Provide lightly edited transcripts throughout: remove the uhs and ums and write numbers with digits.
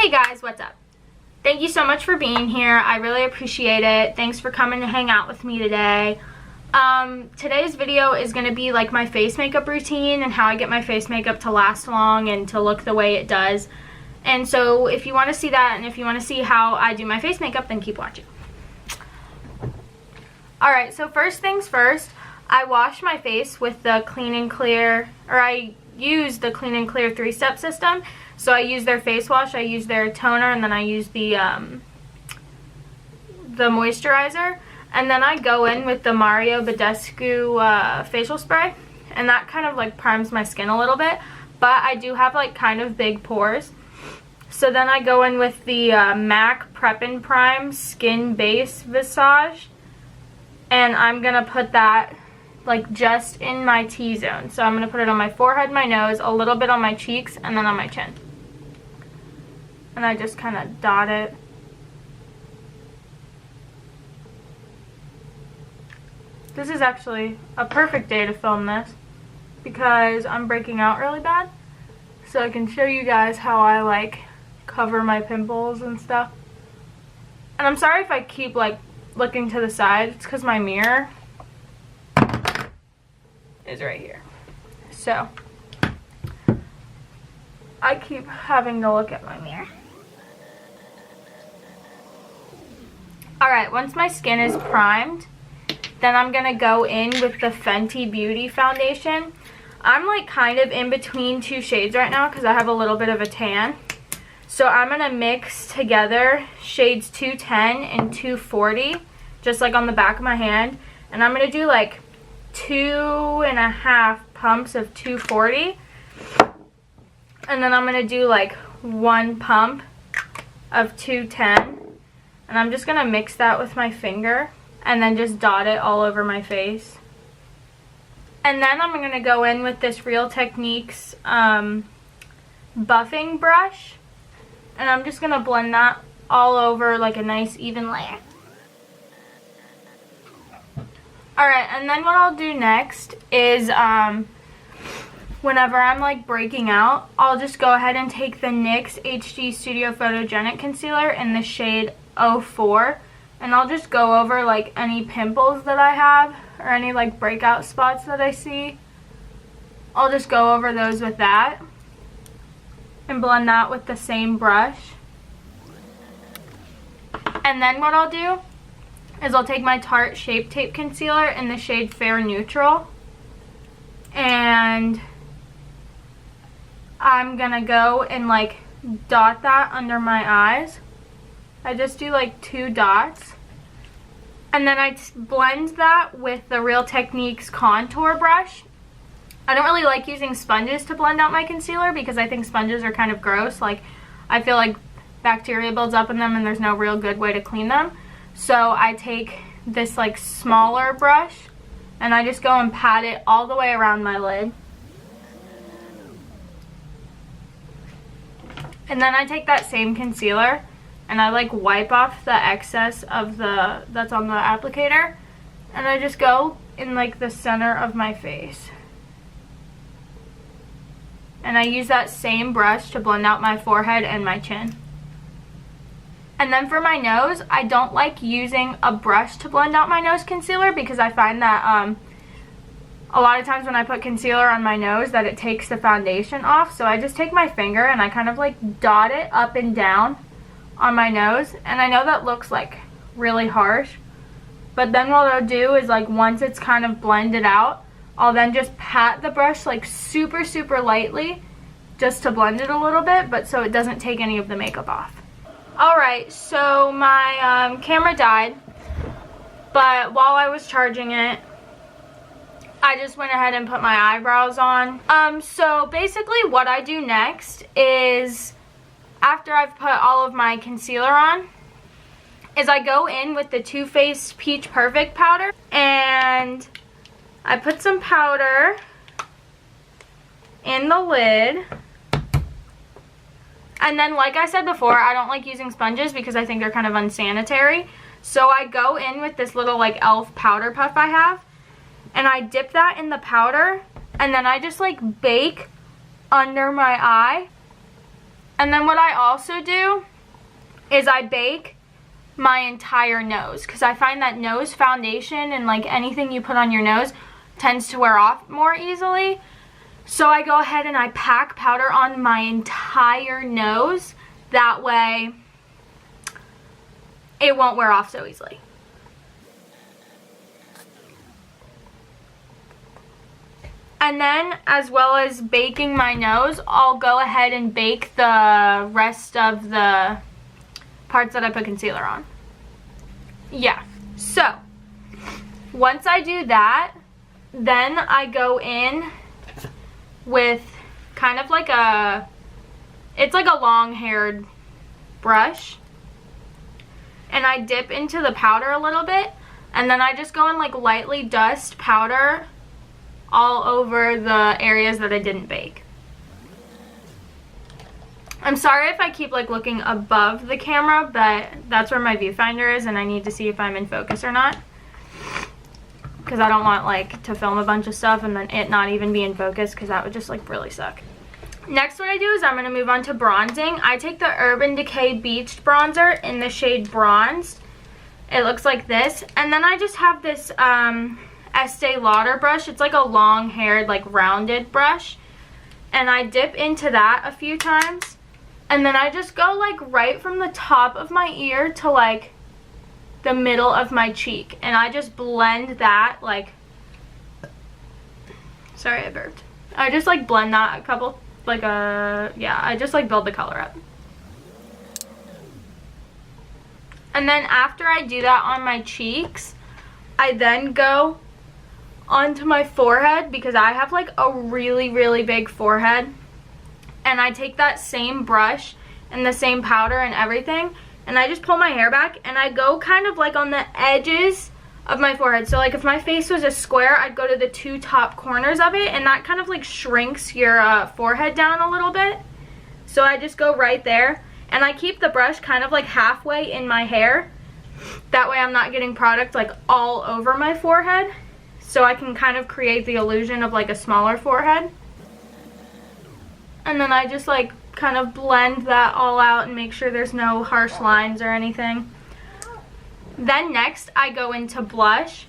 Hey guys, what's up? Thank you so much for being here. I really appreciate it. Thanks for coming to hang out with me today. Today's video is going to be like my face makeup routine and how I get my face makeup to last long and to look the way it does. And so if you want to see that and if you want to see how I do my face makeup, then keep watching. Alright, so first things first, I wash my face with the Clean and Clear, or I use the Clean and Clear 3-step system. So I use their face wash, I use their toner, and then I use the moisturizer. And then I go in with the Mario Badescu facial spray. And that kind of like primes my skin a little bit. But I do have like kind of big pores. So then I go in with the MAC Prep and Prime Skin Base Visage. And I'm going to put that like just in my T-zone. So I'm going to put it on my forehead, my nose, a little bit on my cheeks, and then on my chin. And I just kind of dot it. This is actually a perfect day to film this because I'm breaking out really bad. So I can show you guys how I like cover my pimples and stuff. And I'm sorry if I keep like looking to the side. It's because my mirror is right here. So I keep having to look at my mirror. Alright, once my skin is primed, then I'm going to go in with the Fenty Beauty foundation. I'm like kind of in between two shades right now because I have a little bit of a tan. So I'm going to mix together shades 210 and 240, just like on the back of my hand. And I'm going to do like 2.5 pumps of 240. And then I'm going to do like 1 pump of 210. And I'm just going to mix that with my finger and then just dot it all over my face. And then I'm going to go in with this Real Techniques buffing brush. And I'm just going to blend that all over like a nice even layer. Alright, and then what I'll do next is whenever I'm like breaking out, I'll just go ahead and take the NYX HD Studio Photogenic Concealer in the shade 04, and I'll just go over like any pimples that I have or any like breakout spots that I see. I'll just go over those with that and blend that with the same brush. And then what I'll do is I'll take my Tarte Shape Tape Concealer in the shade Fair Neutral, and I'm gonna go and like dot that under my eyes. I just do like 2 dots. And then I blend that with the Real Techniques contour brush. I don't really like using sponges to blend out my concealer because I think sponges are kind of gross. Like, I feel like bacteria builds up in them and there's no real good way to clean them. So I take this like smaller brush and I just go and pat it all the way around my lid. And then I take that same concealer and I like wipe off the excess of that's on the applicator, and I just go in like the center of my face. And I use that same brush to blend out my forehead and my chin. And then for my nose, I don't like using a brush to blend out my nose concealer because I find that a lot of times when I put concealer on my nose that it takes the foundation off. So I just take my finger and I kind of like dot it up and down on my nose. And I know that looks like really harsh, but then what I'll do is like once it's kind of blended out, I'll then just pat the brush like super lightly just to blend it a little bit, but so it doesn't take any of the makeup off. Alright, so my camera died, but while I was charging it, I just went ahead and put my eyebrows on. So basically what I do next is, after I've put all of my concealer on, is I go in with the Too Faced Peach Perfect powder, and I put some powder in the lid. And then, like I said before, I don't like using sponges because I think they're kind of unsanitary. So I go in with this little like e.l.f. powder puff I have, and I dip that in the powder, and then I just like bake under my eye. And then what I also do is I bake my entire nose, because I find that nose foundation and like anything you put on your nose tends to wear off more easily. So I go ahead and I pack powder on my entire nose. That way it won't wear off so easily. And then, as well as baking my nose, I'll go ahead and bake the rest of the parts that I put concealer on. Yeah, so once I do that, then I go in with kind of like it's like a long-haired brush, and I dip into the powder a little bit, and then I just go and like lightly dust powder all over the areas that I didn't bake. I'm sorry if I keep like looking above the camera, but that's where my viewfinder is, and I need to see if I'm in focus or not, because I don't want like to film a bunch of stuff and then it not even be in focus, because that would just like really suck. Next, what I do is I'm going to move on to bronzing. I take the Urban Decay Beached Bronzer in the shade Bronzed. It looks like this. And then I just have this Estee Lauder brush. It's like a long-haired, like rounded brush. And I dip into that a few times. And then I just go like right from the top of my ear to like the middle of my cheek. And I just blend that like... Sorry, I burped. I just like blend that a couple... yeah, I just like build the color up. And then after I do that on my cheeks, I then go onto my forehead, because I have like a really, really big forehead. And I take that same brush and the same powder and everything, and I just pull my hair back, and I go kind of like on the edges of my forehead. So like if my face was a square, I'd go to the two top corners of it, and that kind of like shrinks your forehead down a little bit. So I just go right there, and I keep the brush kind of like halfway in my hair. That way I'm not getting product like all over my forehead, so I can kind of create the illusion of like a smaller forehead. And then I just like kind of blend that all out and make sure there's no harsh lines or anything. Then next I go into blush,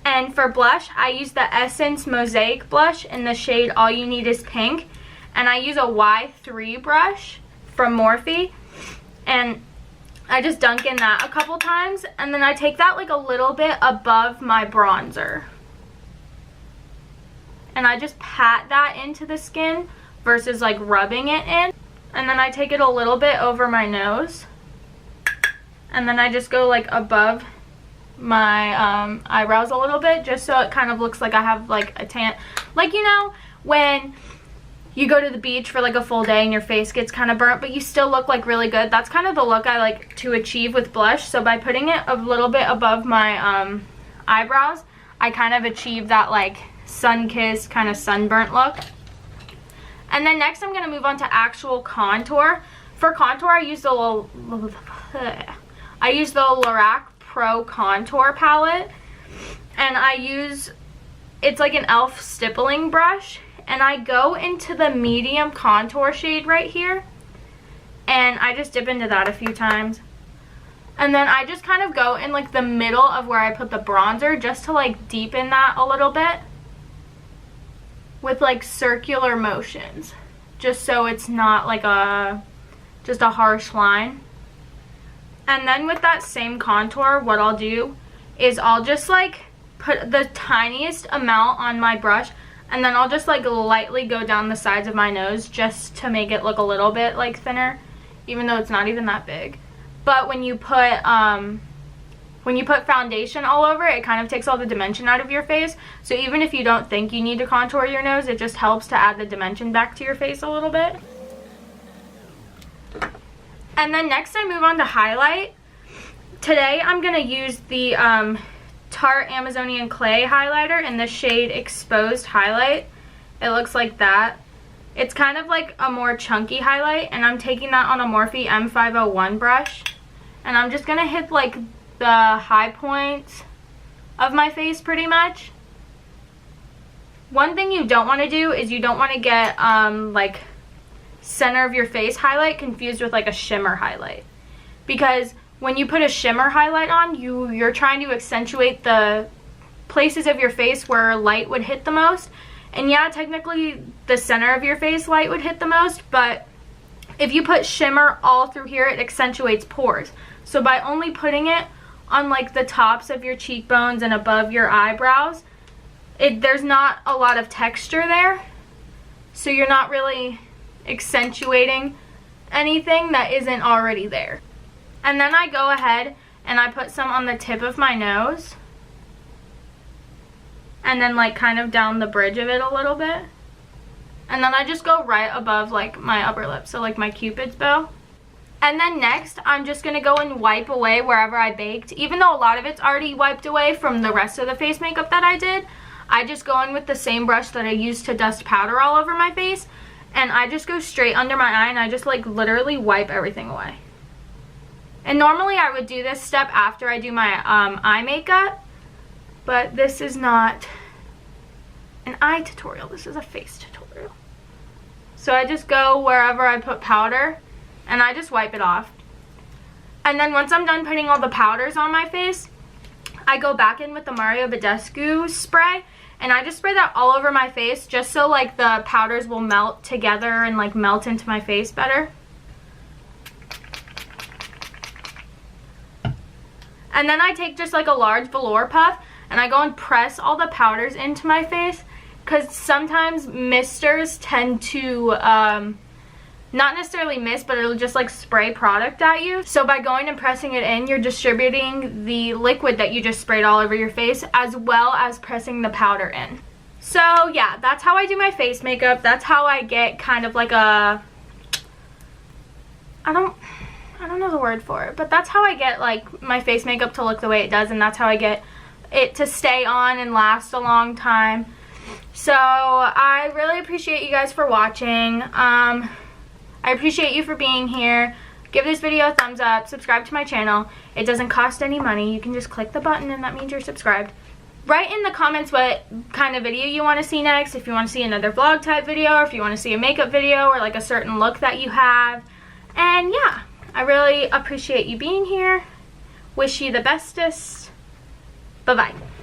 and for blush I use the Essence Mosaic blush in the shade All You Need Is Pink, and I use a Y3 brush from Morphe, and I just dunk in that a couple times, and then I take that like a little bit above my bronzer, and I just pat that into the skin versus like rubbing it in. And then I take it a little bit over my nose, and then I just go like above my eyebrows a little bit, just so it kind of looks like I have like a tan. Like, you know, when you go to the beach for like a full day and your face gets kind of burnt, but you still look like really good. That's kind of the look I like to achieve with blush. So by putting it a little bit above my eyebrows, I kind of achieve that like sun-kissed kind of sunburnt look. And then next I'm going to move on to actual contour. For contour, I use the Lorac Pro Contour palette, and it's like an e.l.f. stippling brush, and I go into the medium contour shade right here, and I just dip into that a few times. And then I just kind of go in like the middle of where I put the bronzer, just to like deepen that a little bit with like circular motions, just so it's not like just a harsh line. And then with that same contour, what I'll do is I'll just like put the tiniest amount on my brush, and then I'll just like lightly go down the sides of my nose just to make it look a little bit like thinner, even though it's not even that big. But when you put foundation all over it, it kind of takes all the dimension out of your face. So even if you don't think you need to contour your nose, it just helps to add the dimension back to your face a little bit. And then next I move on to highlight. Today I'm going to use the Tarte Amazonian Clay highlighter in the shade Exposed Highlight. It looks like that. It's kind of like a more chunky highlight, and I'm taking that on a Morphe M501 brush. And I'm just going to hit like the high points of my face pretty much. One thing you don't want to do is you don't want to get like center of your face highlight confused with like a shimmer highlight. Because when you put a shimmer highlight on, you're trying to accentuate the places of your face where light would hit the most. And yeah, technically the center of your face light would hit the most, but if you put shimmer all through here, it accentuates pores. So by only putting it on like the tops of your cheekbones and above your eyebrows, there's not a lot of texture there. So you're not really accentuating anything that isn't already there. And then I go ahead and I put some on the tip of my nose. And then like kind of down the bridge of it a little bit. And then I just go right above like my upper lip, so like my Cupid's bow. And then next, I'm just going to go and wipe away wherever I baked. Even though a lot of it's already wiped away from the rest of the face makeup that I did, I just go in with the same brush that I used to dust powder all over my face. And I just go straight under my eye and I just like literally wipe everything away. And normally I would do this step after I do my eye makeup. But this is not an eye tutorial, this is a face tutorial. So I just go wherever I put powder and I just wipe it off. And then once I'm done putting all the powders on my face, I go back in with the Mario Badescu spray and I just spray that all over my face just so like the powders will melt together and like melt into my face better. And then I take just like a large velour puff and I go and press all the powders into my face because sometimes misters tend to not necessarily mist, but it'll just like spray product at you. So by going and pressing it in, you're distributing the liquid that you just sprayed all over your face as well as pressing the powder in. So yeah, that's how I do my face makeup. That's how I get kind of like a, I don't know the word for it, but that's how I get like my face makeup to look the way it does, and that's how I get it to stay on and last a long time. So I really appreciate you guys for watching. I appreciate you for being here. Give this video a thumbs up, subscribe to my channel. It doesn't cost any money. You can just click the button and that means you're subscribed. Write in the comments what kind of video you want to see next, if you want to see another vlog type video, or if you want to see a makeup video or like a certain look that you have. And yeah, I really appreciate you being here. Wish you the bestest. Bye-bye.